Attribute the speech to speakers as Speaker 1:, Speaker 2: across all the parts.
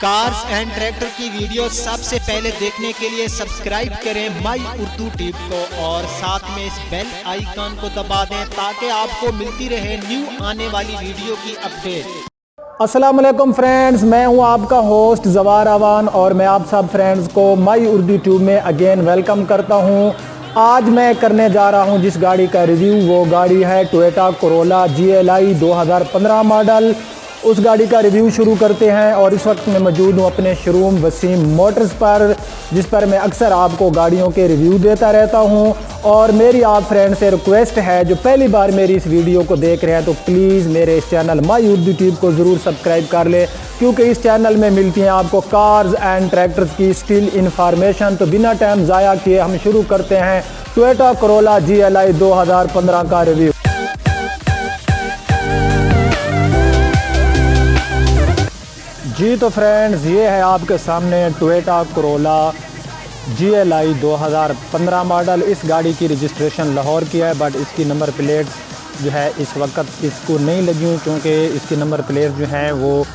Speaker 1: Cars and tractor की video सबसे पहले देखने के लिए सब्सक्राइब करें माई उर्दू टिप को और साथ में इस बेल आइकन को दबा दें ताकि आपको मिलती रहे न्यू आने वाली वीडियो की अपडेट।
Speaker 2: अस्सलाम वालेकुम फ्रेंड्स, मैं हूं आपका होस्ट जवार अवान और मैं आप सब फ्रेंड्स को माई उर्दू ट्यूब में अगेन वेलकम करता हूं। आज मैं करने जा रहा हूं जिस गाड़ी का रिव्यू, वो गाड़ी है टोयोटा कोरोला GLI 2015 मॉडल। उस गाड़ी का रिव्यू शुरू करते हैं और इस वक्त मैं मौजूद हूं अपने शोरूम वसीम मोटर्स पर, जिस पर मैं अक्सर आपको गाड़ियों के रिव्यू देता रहता हूं। और मेरी आप फ्रेंड से रिक्वेस्ट है, जो पहली बार मेरी इस वीडियो को देख रहे हैं तो प्लीज़ मेरे इस चैनल माई उर्दू ट्यूब को ज़रूर सब्सक्राइब कर ले, क्योंकि इस चैनल में मिलती हैं आपको कार्स एंड ट्रैक्टर्स की स्टिल इन्फॉर्मेशन। तो बिना टाइम ज़ाया किए हम शुरू करते हैं टोयोटा कोरोला GLI 2015 का रिव्यू। जी तो फ्रेंड्स, ये है आपके सामने टोयोटा कोरोला GLI 2015 मॉडल। इस गाड़ी की रजिस्ट्रेशन लाहौर की है, बट इसकी नंबर प्लेट जो है इस वक्त इसको नहीं लगी हुई, क्योंकि इसकी नंबर प्लेट जो हैं वो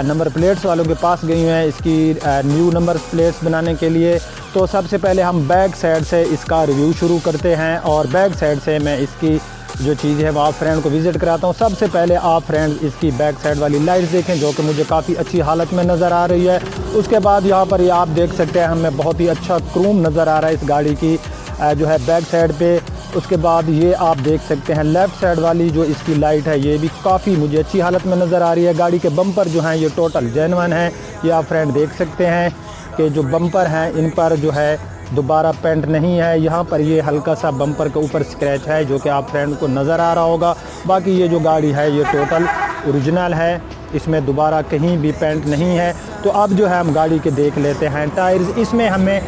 Speaker 2: नंबर प्लेट्स वालों के पास गई हुई हैं इसकी न्यू नंबर प्लेट्स बनाने के लिए। तो सबसे पहले हम बैक साइड से इसका रिव्यू शुरू करते हैं और बैक साइड से मैं इसकी जो चीज़ है वो आप फ्रेंड को विज़िट कराता हूँ। सबसे पहले आप फ्रेंड इसकी बैक साइड वाली लाइट्स देखें, जो कि मुझे काफ़ी अच्छी हालत में नज़र आ रही है। उसके बाद यहाँ पर ये आप देख सकते हैं हमें बहुत ही अच्छा क्रोम नज़र आ रहा है इस गाड़ी की जो है बैक साइड पे। उसके बाद ये आप देख सकते हैं लेफ़्ट साइड वाली जो इसकी लाइट है, ये भी काफ़ी मुझे अच्छी हालत में नज़र आ रही है। गाड़ी के बम्पर जो हैं ये टोटल जेन्युइन है। ये आप फ्रेंड देख सकते हैं कि जो बम्पर हैं इन पर जो है दोबारा पेंट नहीं है। यहाँ पर ये हल्का सा बम्पर के ऊपर स्क्रैच है, जो कि आप फ्रेंड को नज़र आ रहा होगा। बाकी ये जो गाड़ी है ये टोटल ओरिजिनल है, इसमें दोबारा कहीं भी पेंट नहीं है। तो अब जो है हम गाड़ी के देख लेते हैं टायर्स। इसमें हमें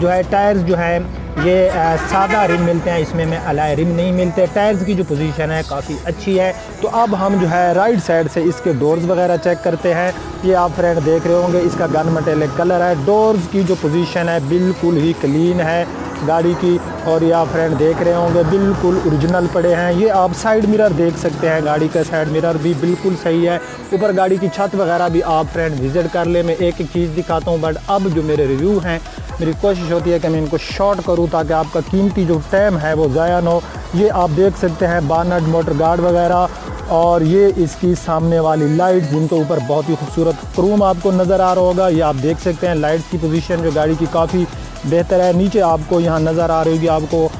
Speaker 2: जो है टायर्स जो है ये सादा रिम मिलते हैं, इसमें में अलाय रिम नहीं मिलते। टायर्स की जो पोजीशन है काफ़ी अच्छी है। तो अब हम जो है राइट साइड से इसके डोर्स वगैरह चेक करते हैं। ये आप फ्रेंड देख रहे होंगे इसका गन मेटेलिक कलर है। डोर्स की जो पोजीशन है बिल्कुल ही क्लीन है गाड़ी की, और ये आप फ्रेंड देख रहे होंगे बिल्कुल ओरिजिनल पड़े हैं। ये आप साइड मिरर देख सकते हैं, गाड़ी का साइड मिरर भी बिल्कुल सही है। ऊपर गाड़ी की छत वगैरह भी आप फ्रेंड विज़िट कर ले। मैं एक एक चीज़ दिखाता हूँ, बट अब जो मेरे रिव्यू हैं मेरी कोशिश होती है कि मैं इनको शॉर्ट करूँ ताकि आपका कीमती जो टाइम है वो ज़ाया ना हो। ये आप देख सकते हैं बानट मोटर गार्ड वगैरह, और ये इसकी सामने वाली लाइट जिनके ऊपर बहुत ही खूबसूरत क्रोम आपको नज़र आ रहा होगा। ये आप देख सकते हैं लाइट्स की पोजीशन जो गाड़ी की काफ़ी बेहतर है। नीचे आपको यहाँ नज़र आ रही होगी आपको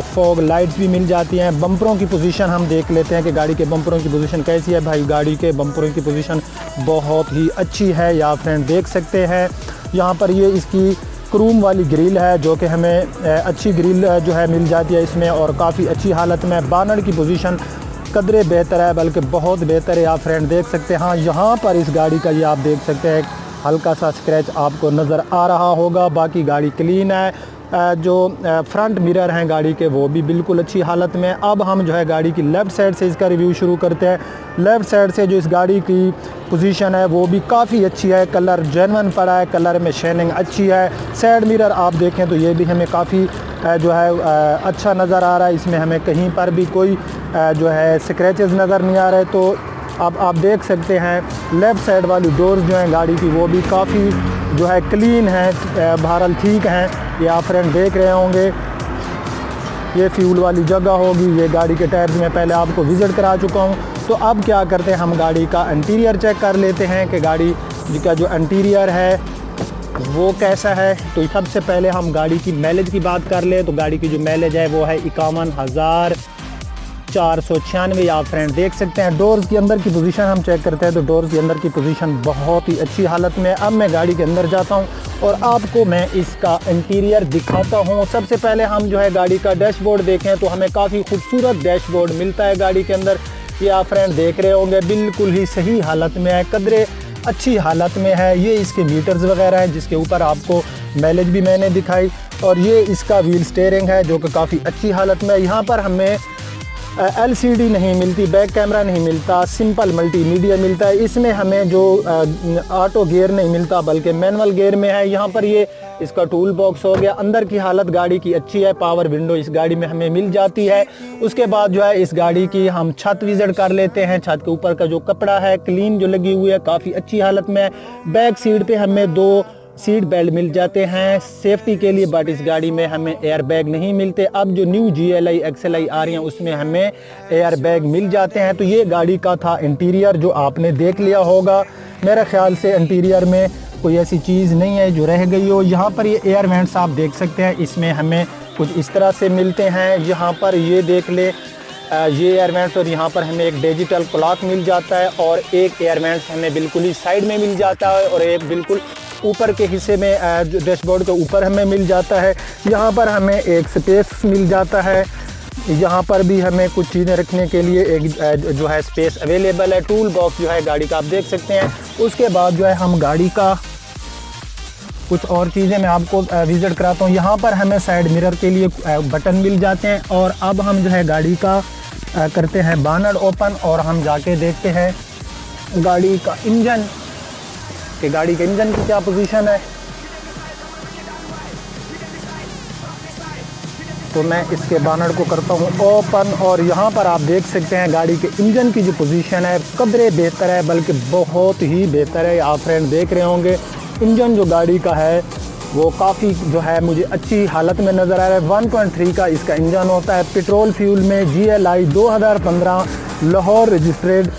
Speaker 2: फॉग लाइट्स भी मिल जाती हैं। बम्परों की पोजीशन हम देख लेते हैं कि गाड़ी के बम्परों की पोजीशन कैसी है। भाई गाड़ी के बम्परों की पोजीशन बहुत ही अच्छी है, या फ्रेंड देख सकते हैं। यहाँ पर ये इसकी क्रोम वाली ग्रिल है, जो कि हमें अच्छी ग्रिल जो है मिल जाती है इसमें, और काफ़ी अच्छी हालत में। बानट की पोजीशन कदरे बेहतर है, बल्कि बहुत बेहतर है, आप फ्रेंड देख सकते हैं। हाँ, यहाँ पर इस गाड़ी का ये आप देख सकते हैं हल्का सा स्क्रैच आपको नज़र आ रहा होगा। बाकी गाड़ी क्लीन है। जो फ्रंट मिरर हैं गाड़ी के वो भी बिल्कुल अच्छी हालत में। अब हम जो है गाड़ी की लेफ़्ट साइड से इसका रिव्यू शुरू करते हैं। लेफ़्ट साइड से जो इस गाड़ी की पोजीशन है वो भी काफ़ी अच्छी है। कलर जेन्युइन पड़ा है, कलर में शाइनिंग अच्छी है। साइड मिरर आप देखें तो ये भी हमें काफ़ी जो है अच्छा नज़र आ रहा है। इसमें हमें कहीं पर भी कोई जो है स्क्रैचेस नज़र नहीं आ रहे। तो अब आप देख सकते हैं लेफ़्ट साइड वाली डोर्स जो हैं गाड़ी की वो भी काफ़ी जो है क्लीन है, बहरहाल ठीक हैं। ये आप फ्रेंड देख रहे होंगे ये फ्यूल वाली जगह होगी। ये गाड़ी के टायर्स में पहले आपको विज़िट करा चुका हूँ। तो अब क्या करते हैं हम गाड़ी का इंटीरियर चेक कर लेते हैं कि गाड़ी का जो इंटीरियर है वो कैसा है। तो सबसे पहले हम गाड़ी की माइलेज की बात कर ले, तो गाड़ी की जो माइलेज है वो है 51,496। आप फ्रेंड देख सकते हैं। डोर्स के अंदर की पोजीशन हम चेक करते हैं, तो डोर्स के अंदर की पोजीशन बहुत ही अच्छी हालत में। अब मैं गाड़ी के अंदर जाता हूं और आपको मैं इसका इंटीरियर दिखाता हूं। सबसे पहले हम जो है गाड़ी का डैशबोर्ड देखें तो हमें काफ़ी खूबसूरत डैशबोर्ड मिलता है गाड़ी के अंदर। ये आप फ्रेंड देख रहे होंगे बिल्कुल ही सही हालत में है, कदरे अच्छी हालत में है। ये इसके मीटर्स वगैरह हैं जिसके ऊपर आपको माइलेज भी मैंने दिखाई, और ये इसका व्हील स्टीयरिंग है जो कि काफ़ी अच्छी हालत में है। यहाँ पर हमें LCD नहीं मिलती, बैक कैमरा नहीं मिलता, सिंपल मल्टीमीडिया मिलता है। इसमें हमें जो ऑटो गियर नहीं मिलता बल्कि मैनुअल गियर में है। यहाँ पर ये इसका टूल बॉक्स हो गया। अंदर की हालत गाड़ी की अच्छी है, पावर विंडो इस गाड़ी में हमें मिल जाती है। उसके बाद जो है इस गाड़ी की हम छत विजिट कर लेते हैं। छत के ऊपर का जो कपड़ा है क्लीन जो लगी हुई है, काफ़ी अच्छी हालत में है। बैक सीट पे हमें 2 सीट बेल्ट मिल जाते हैं सेफ्टी के लिए, बट इस गाड़ी में हमें एयर बैग नहीं मिलते। अब जो न्यू GLI XLI आ रही हैं उसमें हमें एयर बैग मिल जाते हैं। तो ये गाड़ी का था इंटीरियर जो आपने देख लिया होगा। मेरे ख्याल से इंटीरियर में कोई ऐसी चीज़ नहीं है जो रह गई हो। यहाँ पर ये एयर वेंट्स आप देख सकते हैं, इसमें हमें कुछ इस तरह से मिलते हैं। यहाँ पर ये देख ले, ये एयर वेंट्स, और यहाँ पर हमें एक डिजिटल क्लॉक मिल जाता है, और एक एयर वेंट्स हमें बिल्कुल ही साइड में मिल जाता है, और एक बिल्कुल ऊपर के हिस्से में डैशबोर्ड के ऊपर हमें मिल जाता है। यहाँ पर हमें एक स्पेस मिल जाता है। यहाँ पर भी हमें कुछ चीज़ें रखने के लिए एक जो है स्पेस अवेलेबल है। टूल बॉक्स जो है गाड़ी का आप देख सकते हैं। उसके बाद जो है हम गाड़ी का कुछ और चीज़ें मैं आपको विज़िट कराता हूँ। यहाँ पर हमें साइड मिरर के लिए बटन मिल जाते हैं। और अब हम जो है गाड़ी का करते हैं बानट ओपन, और हम जाके देखते हैं गाड़ी का इंजन, कि गाड़ी के इंजन की क्या पोजीशन है। तो मैं इसके बानट को करता हूँ ओपन, और यहाँ पर आप देख सकते हैं गाड़ी के इंजन की जो पोजीशन है कदरे बेहतर है, बल्कि बहुत ही बेहतर है। आप फ्रेंड देख रहे होंगे इंजन जो गाड़ी का है वो काफ़ी जो है मुझे अच्छी हालत में नज़र आ रहा है। 1.3 का इसका इंजन होता है, पेट्रोल फ्यूल में, GLI 2015 लाहौर रजिस्ट्रेड।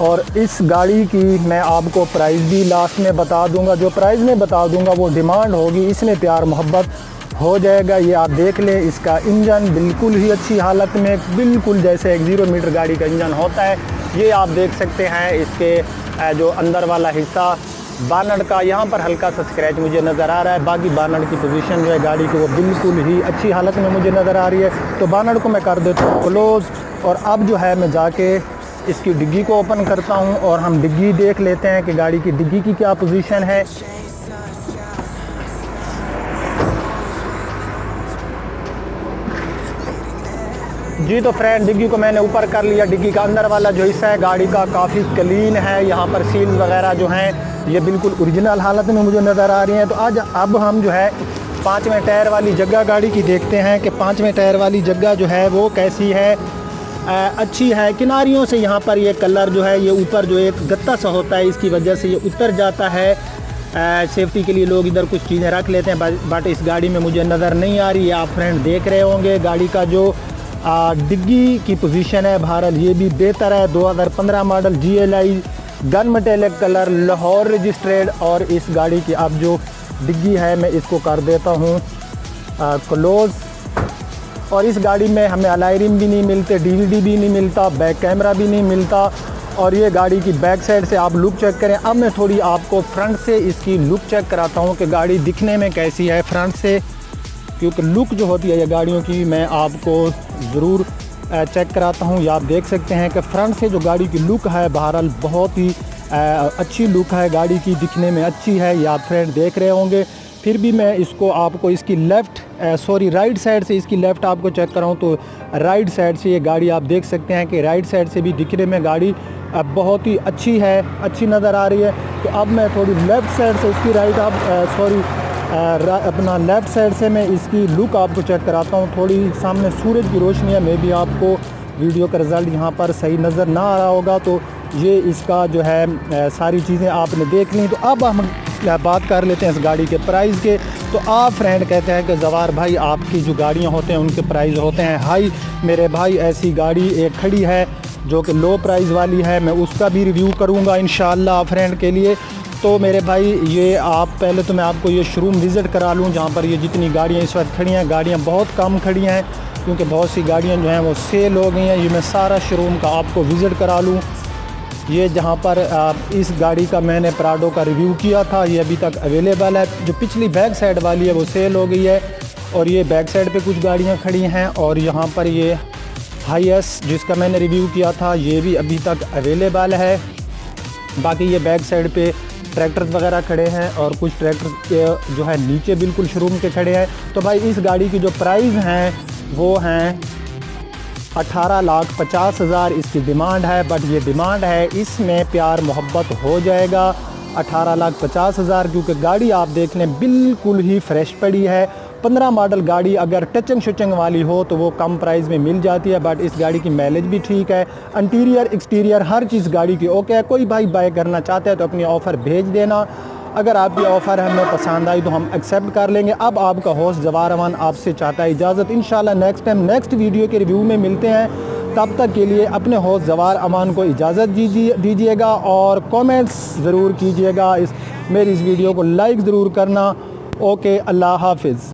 Speaker 2: और इस गाड़ी की मैं आपको प्राइस भी लास्ट में बता दूंगा। जो प्राइस में बता दूंगा वो डिमांड होगी, इसमें प्यार मोहब्बत हो जाएगा। ये आप देख लें, इसका इंजन बिल्कुल ही अच्छी हालत में, बिल्कुल जैसे एक 0 मीटर गाड़ी का इंजन होता है। ये आप देख सकते हैं इसके जो अंदर वाला हिस्सा बानट का, यहाँ पर हल्का सा स्क्रैच मुझे नज़र आ रहा है। बाकी बानट की पोजीशन जो है गाड़ी की वो बिल्कुल ही अच्छी हालत में मुझे नज़र आ रही है। तो बानट को मैं कर देता हूँ क्लोज़, और अब जो है मैं जाके इसकी डिग्गी को ओपन करता हूँ, और हम डिग्गी देख लेते हैं कि गाड़ी की डिग्गी की क्या पोजीशन है। जी तो फ्रेंड, डिग्गी को मैंने ऊपर कर लिया। डिग्गी का अंदर वाला जो हिस्सा है गाड़ी का काफ़ी क्लीन है। यहाँ पर सील वगैरह जो हैं ये बिल्कुल ओरिजिनल हालत में मुझे नज़र आ रही हैं। तो अब हम जो है 5वें टायर वाली जगह गाड़ी की देखते हैं कि 5वें टायर वाली जगह जो है वो कैसी है। अच्छी है। किनारियों से यहाँ पर ये कलर जो है ये ऊपर जो एक गत्ता सा होता है, इसकी वजह से ये उतर जाता है। सेफ्टी के लिए लोग इधर कुछ चीज़ें रख लेते हैं, बट इस गाड़ी में मुझे नज़र नहीं आ रही है। आप फ्रेंड देख रहे होंगे गाड़ी का जो डिग्गी की पोजीशन है बहरहाल ये भी बेहतर है। 2015 model GLI gun metallic colour Lahore registered. और इस गाड़ी की अब जो डिग्गी है मैं इसको कर देता हूँ क्लोज़। और इस गाड़ी में हमें अलॉय रिम भी नहीं मिलते, DVD भी नहीं मिलता, बैक कैमरा भी नहीं मिलता। और ये गाड़ी की बैक साइड से आप लुक चेक करें। अब मैं थोड़ी आपको फ्रंट से इसकी लुक चेक कराता हूँ कि गाड़ी दिखने में कैसी है फ्रंट से, क्योंकि लुक जो होती है ये गाड़ियों की मैं आपको ज़रूर चेक कराता हूँ। ये आप देख सकते हैं कि फ्रंट से जो गाड़ी की लुक है बहरहाल बहुत ही अच्छी लुक है, गाड़ी की दिखने में अच्छी है। ये आप फ्रेंड देख रहे होंगे। फिर भी मैं इसको आपको इसकी राइट साइड से इसकी लेफ़्ट आपको चेक कराऊँ तो राइट साइड से ये गाड़ी आप देख सकते हैं कि राइट साइड से भी दिखने में गाड़ी बहुत ही अच्छी है, अच्छी नज़र आ रही है। तो अब मैं थोड़ी लेफ़्ट साइड से इसकी अपना लेफ़्ट साइड से मैं इसकी लुक आपको चेक कराता हूँ। थोड़ी सामने सूरज की रोशनी है, मे भी आपको वीडियो का रिज़ल्ट यहाँ पर सही नज़र ना आ रहा होगा। तो ये इसका जो है सारी चीज़ें आपने देख ली। तो अब हम बात कर लेते हैं इस गाड़ी के प्राइस के। तो आप फ्रेंड कहते हैं कि जवार भाई आपकी जो गाड़ियाँ होते हैं उनके प्राइस होते हैं हाई। मेरे भाई ऐसी गाड़ी एक खड़ी है जो कि लो प्राइस वाली है, मैं उसका भी रिव्यू करूँगा इंशाल्लाह फ्रेंड के लिए। तो मेरे भाई ये आप पहले तो मैं आपको ये शोरूम विज़िट करा लूँ जहाँ पर ये जितनी गाड़ियाँ इस वक्त खड़ी हैं। गाड़ियाँ बहुत कम खड़ी हैं क्योंकि बहुत सी गाड़ियाँ जो हैं वो सेल हो गई हैं। ये मैं सारा शोरूम का आपको विज़िट करा लूँ। ये जहाँ पर इस गाड़ी का मैंने प्राडो का रिव्यू किया था ये अभी तक अवेलेबल है। जो पिछली बैक साइड वाली है वो सेल हो गई है और ये बैक साइड पे कुछ गाड़ियाँ खड़ी हैं। और यहाँ पर ये हाईएस जिसका मैंने रिव्यू किया था ये भी अभी तक अवेलेबल है। बाकी ये बैक साइड पे ट्रैक्टर्स वगैरह खड़े हैं और कुछ ट्रैक्टर के जो है नीचे बिल्कुल शोरूम के खड़े हैं। तो भाई इस गाड़ी की जो प्राइस हैं वो हैं 18,50,000 इसकी डिमांड है, बट ये डिमांड है, इसमें प्यार मोहब्बत हो जाएगा। 18,50,000 क्योंकि गाड़ी आप देख लें बिल्कुल ही फ्रेश पड़ी है। 15 मॉडल गाड़ी अगर टचिंग शुचिंग वाली हो तो वो कम प्राइस में मिल जाती है, बट इस गाड़ी की माइलेज भी ठीक है। इंटीरियर एक्सटीरियर हर चीज़ गाड़ी की ओके है। कोई भाई बाय करना चाहते हैं तो अपनी ऑफ़र भेज देना। अगर आपकी ऑफ़र हमें पसंद आई तो हम एक्सेप्ट कर लेंगे। अब आपका होस्ट जवार अमान आपसे चाहता है इजाज़त। इंशाल्लाह नेक्स्ट टाइम नेक्स्ट वीडियो के रिव्यू में मिलते हैं। तब तक के लिए अपने होस्ट जवार अमान को इजाज़त दीजिएगा और कमेंट्स ज़रूर कीजिएगा। मेरी इस वीडियो को लाइक ज़रूर करना। ओके, अल्लाह हाफिज़।